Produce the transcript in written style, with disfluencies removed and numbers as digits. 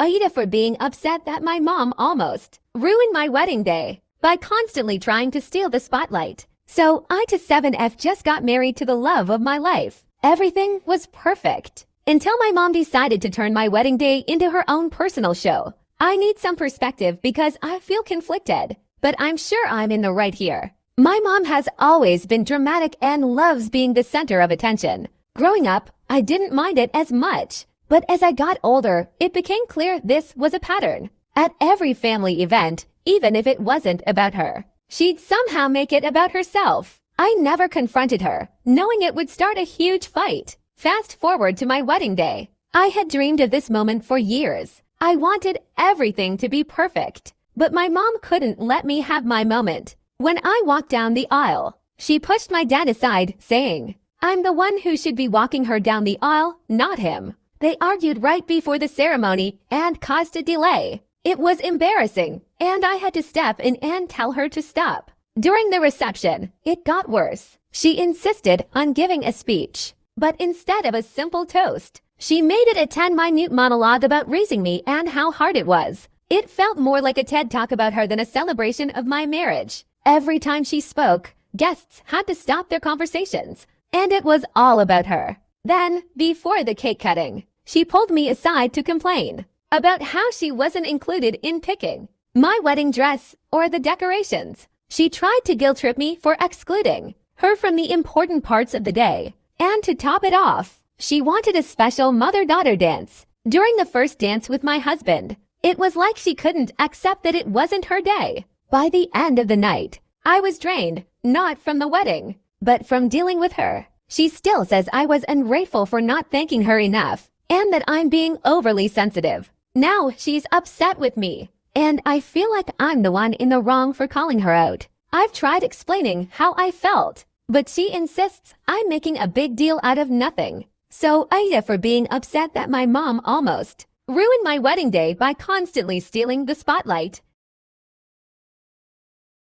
AITA for being upset that my mom almost ruined my wedding day by constantly trying to steal the spotlight. So AITA 7F just got married to the love of my life. Everything was perfect until my mom decided to turn my wedding day into her own personal show. I need some perspective because I feel conflicted, but I'm sure I'm in the right here. My mom has always been dramatic and loves being the center of attention. Growing up, I didn't mind it as much, but as I got older, it became clear this was a pattern. At every family event, even if it wasn't about her, she'd somehow make it about herself. I never confronted her, knowing it would start a huge fight. Fast forward to my wedding day. I had dreamed of this moment for years. I wanted everything to be perfect, but my mom couldn't let me have my moment. When I walked down the aisle, she pushed my dad aside, saying, "I'm the one who should be walking her down the aisle, not him." They argued right before the ceremony and caused a delay. It was embarrassing, and I had to step in and tell her to stop. During the reception, it got worse. She insisted on giving a speech, but instead of a simple toast, she made it a 10-minute monologue about raising me and how hard it was. It felt more like a TED Talk about her than a celebration of my marriage. Every time she spoke, guests had to stop their conversations, and it was all about her. Then, before the cake cutting, she pulled me aside to complain about how she wasn't included in picking my wedding dress or the decorations. She tried to guilt-trip me for excluding her from the important parts of the day. And to top it off, she wanted a special mother-daughter dance. During the first dance with my husband, it was like she couldn't accept that it wasn't her day. By the end of the night, I was drained, not from the wedding, but from dealing with her. She still says I was ungrateful for not thanking her enough, and that I'm being overly sensitive. Now she's upset with me, and I feel like I'm the one in the wrong for calling her out. I've tried explaining how I felt, but she insists I'm making a big deal out of nothing. So AITA for being upset that my mom almost ruined my wedding day by constantly stealing the spotlight.